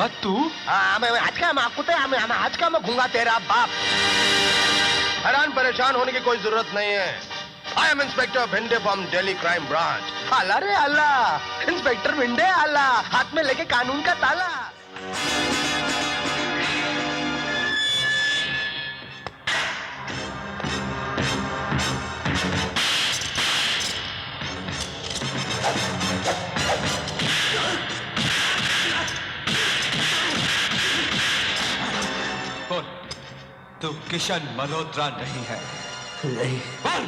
गुंगा तू? आज का मैं गुंगा तेरा बाप। हैरान परेशान होने की कोई जरूरत नहीं है। I am inspector Bhinde from Delhi crime branch. Allah रे अल्लाह, इंस्पेक्टर भिंडे अल्लाह, हाथ में लेके कानून का ताला। बोल, तू किशन मल्होत्रा नहीं है? नहीं। बोल।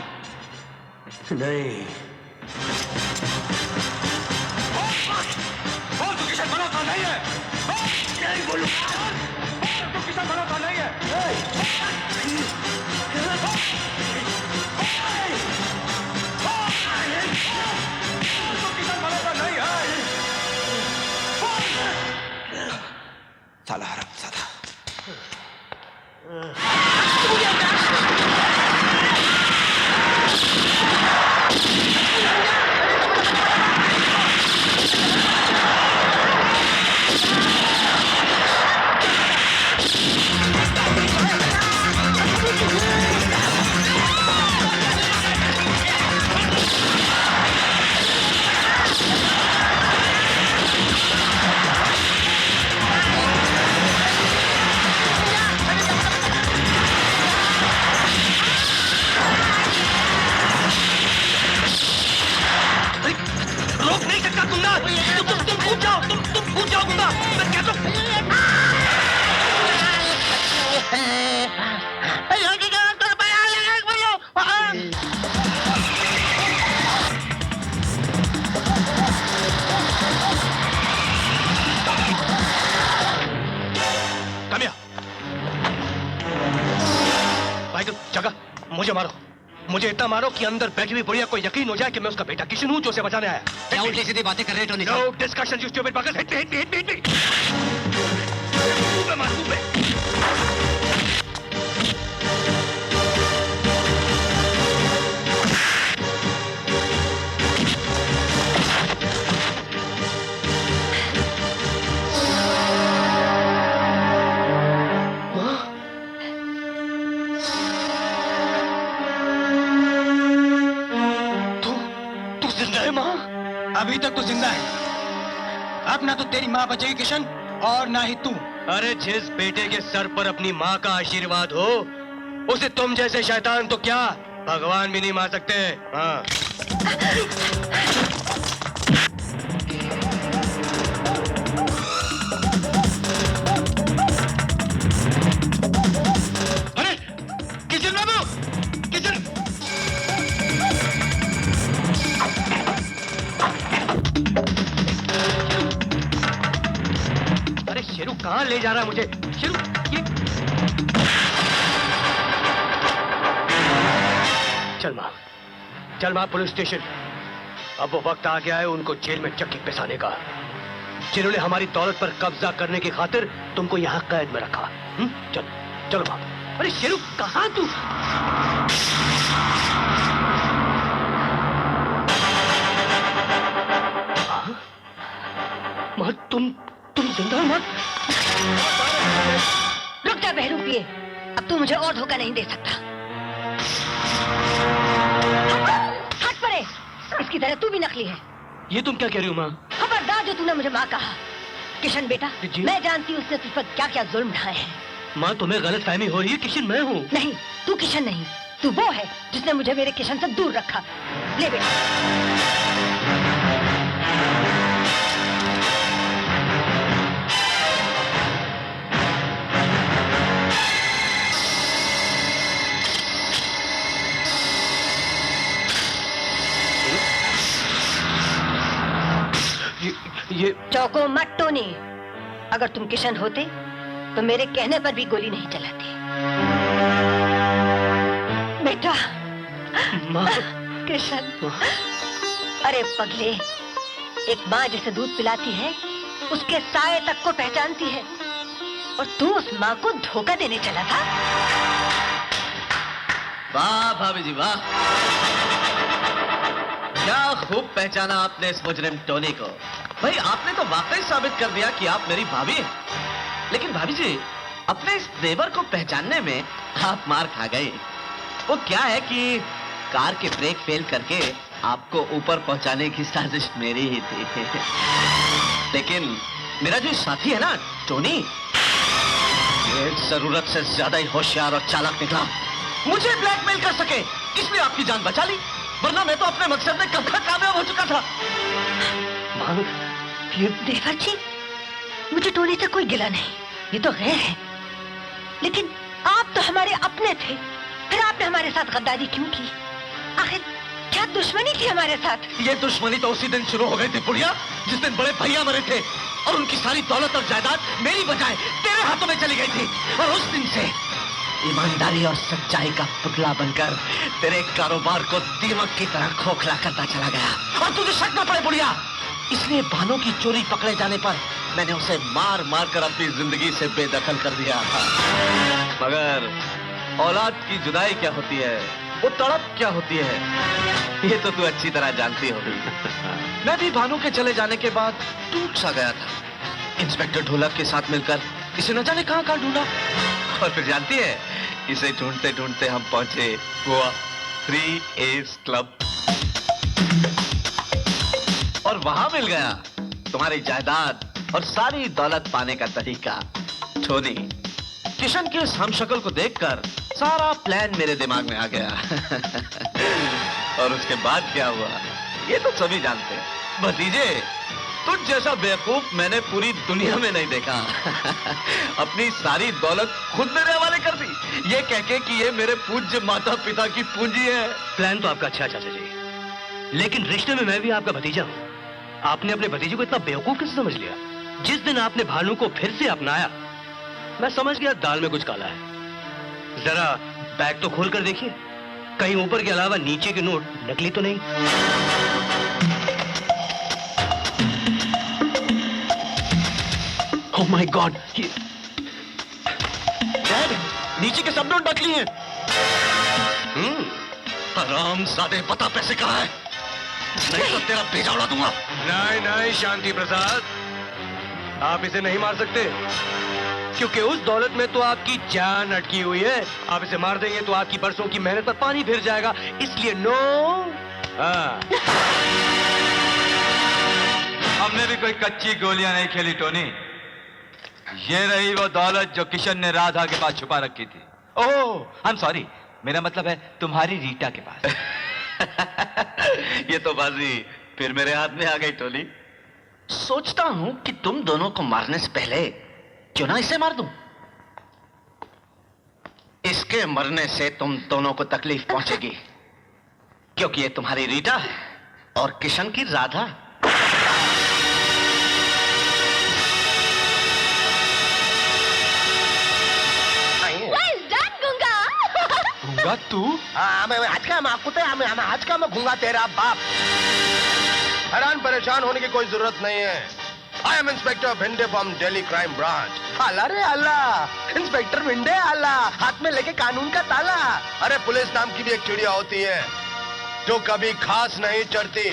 नहीं। बोल, तू किशन मल्होत्रा नहीं है? नहीं बोलूं। तू किशन मल्होत्रा नहीं है? साला हरामजादा। मुझे मारो, मुझे इतना मारो कि अंदर बैठी हुई बुढ़िया को यकीन हो जाए कि मैं उसका बेटा किशन हूं जो उसे बचाने आया। क्या उल्टी सीधी बातें कर रहे हो Tony? No discussion you stupid बकस। Hit me, hit me, hit me, hit me. मुंह पे मार, मुंह पे। अभी तक तो जिंदा है। अब ना तो तेरी माँ बचेगी किशन, और ना ही तू। अरे जिस बेटे के सर पर अपनी माँ का आशीर्वाद हो, उसे तुम जैसे शैतान तो क्या भगवान भी नहीं मार सकते। हाँ। अरे किशन बाबू, किशन। शेरू कहाँ ले जा रहा है मुझे? शेरू, ये चल माँ पुलिस स्टेशन। अब वो वक्त आ गया है उनको जेल में चक्की पिसाने का, जिन्होंने हमारी दौलत पर कब्जा करने की खातिर तुमको यहाँ कैद में रखा। चलो माँ। अरे शेरू कहाँ तू? माँ तुम जिंदा हो? मत रुक जा बहरूपिये, अब तू मुझे और धोखा नहीं दे सकता। हट पड़े, इसकी तरह तू भी नकली है। ये तुम क्या कह रही हो माँ? खबरदार जो तूने मुझे माँ कहा। किशन बेटा, मैं जानती हूँ उसने तुझ पर क्या क्या जुल्म ढाए हैं। माँ तुम्हें गलत फहमी हो रही है, किशन मैं हूँ। नहीं, तू किशन नहीं, तू वो है जिसने मुझे मेरे किशन से दूर रखा। ले बेटा। ये चौको मत टोनी। अगर तुम किशन होते तो मेरे कहने पर भी गोली नहीं चलाते। बेटा। माँ। किशन। अरे पगले, एक माँ जिसे दूध पिलाती है उसके साए तक को पहचानती है, और तू उस माँ को धोखा देने चला था। वाह भाभी जी वाह, क्या खूब पहचाना आपने इस मुजरिम टोनी को। भाई आपने तो वाकई साबित कर दिया कि आप मेरी भाभी हैं। लेकिन भाभी जी, अपने इस देवर को पहचानने में आप मार खा गए। वो क्या है कि कार के ब्रेक फेल करके आपको ऊपर पहुंचाने की साजिश मेरी ही थी। लेकिन मेरा जो साथी है ना, टोनी, ये जरूरत से ज्यादा ही होशियार और चालाक निकला। मुझे ब्लैकमेल कर सके, इसलिए आपकी जान बचा ली, वरना मैं तो अपने मकसद में कब का कामयाब हो चुका था। देवर जी, मुझे टोनी से कोई गिला नहीं, ये तो गैर है। लेकिन आप तो हमारे अपने थे, फिर आपने हमारे साथ गद्दारी क्यों की? आखिर क्या दुश्मनी थी हमारे साथ? ये दुश्मनी तो उसी दिन शुरू हो गई थी बुढ़िया, जिस दिन बड़े भैया मरे थे और उनकी सारी दौलत और जायदाद मेरी बजाय तेरे हाथों में चली गई थी। और उस दिन से ईमानदारी और सच्चाई का पुतला बनकर तेरे कारोबार को दीमक की तरह खोखला करता चला गया। और तुझे शक न पड़े बुढ़िया, इसलिए भानु की चोरी पकड़े जाने पर मैंने उसे मार मार कर अपनी जिंदगी से बेदखल कर दिया था। मगर औलाद की जुदाई क्या होती है, वो तड़प क्या होती है, ये तो तू अच्छी तरह जानती होगी। मैं भी भानु के चले जाने के बाद टूट सा गया था। इंस्पेक्टर ढोलक के साथ मिलकर इसे न जाने कहां ढूंढा, और फिर जानती है, इसे ढूंढते ढूंढते हम पहुंचे गोवा 3A's क्लब, और वहां मिल गया तुम्हारी जायदाद और सारी दौलत पाने का तरीका। टोनी, किशन के इस हमशक्ल को देखकर सारा प्लान मेरे दिमाग में आ गया। और उसके बाद क्या हुआ, ये तो सभी जानते हैं। भतीजे, तुझ जैसा बेवकूफ मैंने पूरी दुनिया में नहीं देखा। अपनी सारी दौलत खुद मेरे हवाले कर दी, ये कह के कि ये मेरे पूज्य माता पिता की पूंजी है। प्लान तो आपका अच्छा चाचा जी, लेकिन रिश्ते में मैं भी आपका भतीजा हूँ। आपने अपने भतीजे को इतना बेवकूफ कैसे समझ लिया? जिस दिन आपने भानु को फिर से अपनाया, मैं समझ गया दाल में कुछ काला है। जरा बैग तो खोल कर देखिए, कहीं ऊपर के अलावा नीचे के नोट नकली तो नहीं। ओह माय गॉड, डैड, नीचे के सब नोट नकली हैं। हरामजादे, पता पैसे कहाँ है? नहीं तो तेरा भेजा उड़ा दूंगा। नहीं नहीं शांति प्रसाद, आप इसे नहीं मार सकते, क्योंकि उस दौलत में तो आपकी जान अटकी हुई है। आप इसे मार देंगे तो आपकी बरसों की मेहनत पर पानी फिर जाएगा, इसलिए नो। हाँ, हमने भी कोई कच्ची गोलियां नहीं खेली टोनी। ये रही वो दौलत जो किशन ने राधा के पास छुपा रखी थी। ओह, आई एम सॉरी, मेरा मतलब है तुम्हारी रीटा के पास। ये तो बाजी फिर मेरे हाथ में आ गई टोनी। सोचता हूं कि तुम दोनों को मारने से पहले क्यों ना इसे मार दूं। इसके मरने से तुम दोनों को तकलीफ पहुंचेगी, क्योंकि ये तुम्हारी रीटा है और किशन की राधा। गूंगा तू? आज का मैं गूंगा तेरा बाप। हैरान परेशान होने की कोई जरूरत नहीं है। I am inspector Bhinde from Delhi crime branch. Allah रे अल्लाह, इंस्पेक्टर भिंडे, अल्लाह हाथ में लेके कानून का ताला। अरे पुलिस नाम की भी एक चिड़िया होती है जो कभी खास नहीं चढ़ती।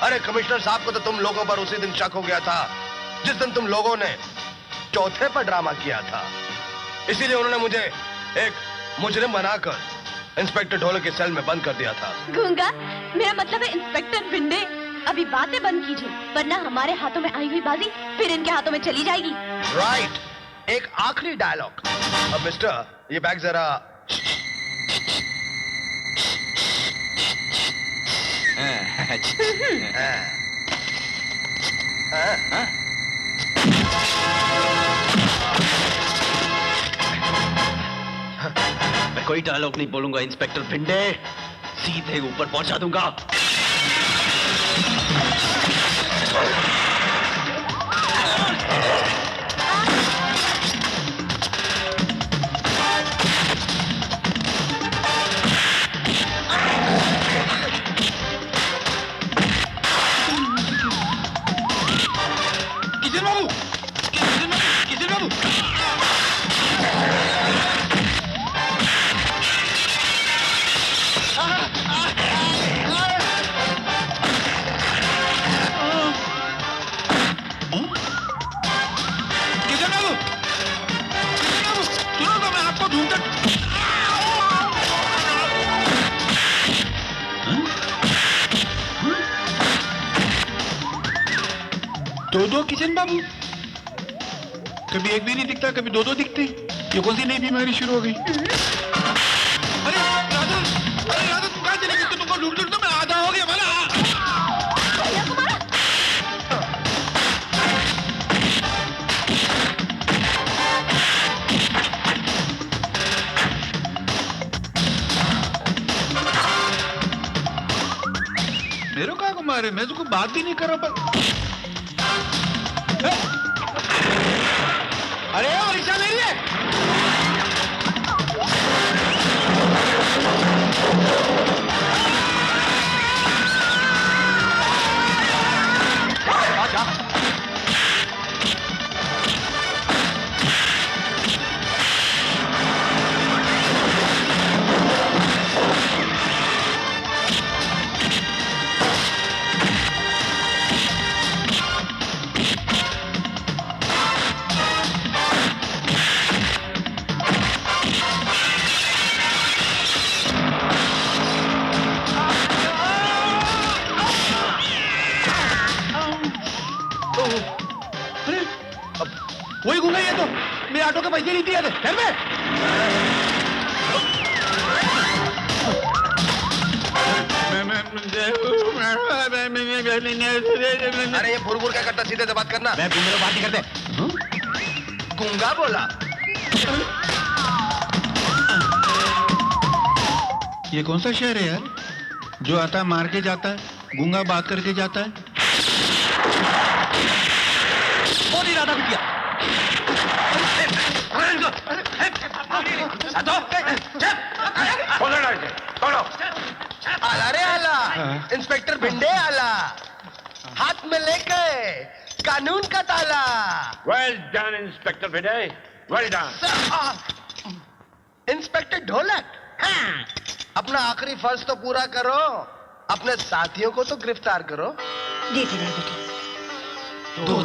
अरे कमिश्नर साहब को तो तुम लोगों पर उसी दिन शक हो गया था जिस दिन तुम लोगों ने चौथे पर ड्रामा किया था। इसीलिए उन्होंने मुझे एक मुजरिम बनाकर इंस्पेक्टर ढोलक के सेल में बंद कर दिया था। गूंगा, मेरा मतलब है इंस्पेक्टर भिंडे, अभी बातें बंद कीजिए, वरना हमारे हाथों में आई हुई बाजी फिर इनके हाथों में चली जाएगी। राइट, एक आखिरी डायलॉग। अब मिस्टर, ये बैग जरा। मैं कोई डायलॉग नहीं बोलूंगा इंस्पेक्टर भिंडे, सीधे ऊपर पहुंचा दूंगा। किशन बाबू, किशन बाबू। दो किशन बाबू, कभी एक भी नहीं दिखता, कभी दो दिखते। ये कौन सी नई बीमारी शुरू हो गई? अरे राधा, तुम कहाँ चले गई? तुमको ढूंढ तो मैं आधा हो गया हमारा। मेरे को कहाँ मारे? मैं तो कोई बात भी नहीं कर रहा। अरे वो रिक्शा मेरी है। वही घूमा ये तो, मेरे ऑटो के पैसे नहीं दिए थे। घर में अरे ये फुरफुर क्या करता? सीधे से बात करना। मैं मेरे बात नहीं करते। गूंगा बोला। ये कौन सा शहर है यार, जो आता है मार के जाता है, गूंगा बात करके जाता है? बोली राधा बिटिया। अरे आला, इंस्पेक्टर भिंडे आला, हाथ में लेके कानून का ताला। Well done, Inspector Viday. Well done. Inspector ढोलक, हाँ, अपना आखिरी फर्ज तो पूरा करो, अपने साथियों को तो गिरफ्तार करो। जी राधा बेटी।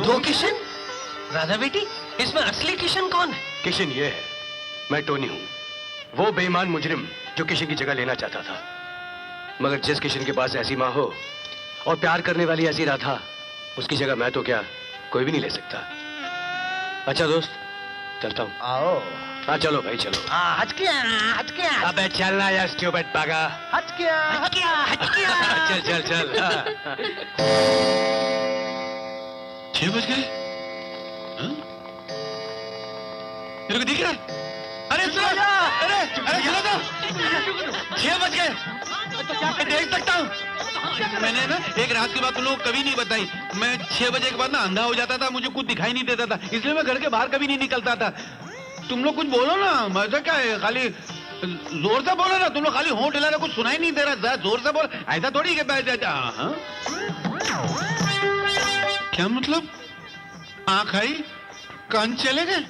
दो किशन? राधा बेटी, इसमें असली किशन कौन है? किशन ये है, मैं टोनी हूँ, वो बेईमान मुजरिम जो किशन की जगह लेना चाहता था। मगर जिस किशन के पास ऐसी माँ हो और प्यार करने वाली ऐसी राधा, उसकी जगह मैं तो क्या कोई भी नहीं ले सकता। अच्छा दोस्त, चलता हूँ। आओ। हाँ चलो भाई चलो। हट गया। अबे चलना यार स्टूपिड पागा। हट गया। चल चल चल। 6 बज गए? मेरे को दिख रहा है? अरे सुनो, अरे सुनो तो, 6 बज गए। मैं देख सकता हूँ। मैंने ना एक रात की बात तुम लोगों को कभी नहीं बताई। मैं 6 बजे के बाद ना अंधा हो जाता था, मुझे कुछ दिखाई नहीं देता था, इसलिए मैं घर के बाहर कभी नहीं निकलता था। तुम लोग कुछ बोलो ना, मजा क्या है? खाली जोर से बोलो ना, तुम लोग खाली होंठ हिला रहे, कुछ सुनाई नहीं दे रहा। जोर से बोलो, ऐसा थोड़ी के बैठ जाता। क्या मतलब? आँख आई, कान चले गए?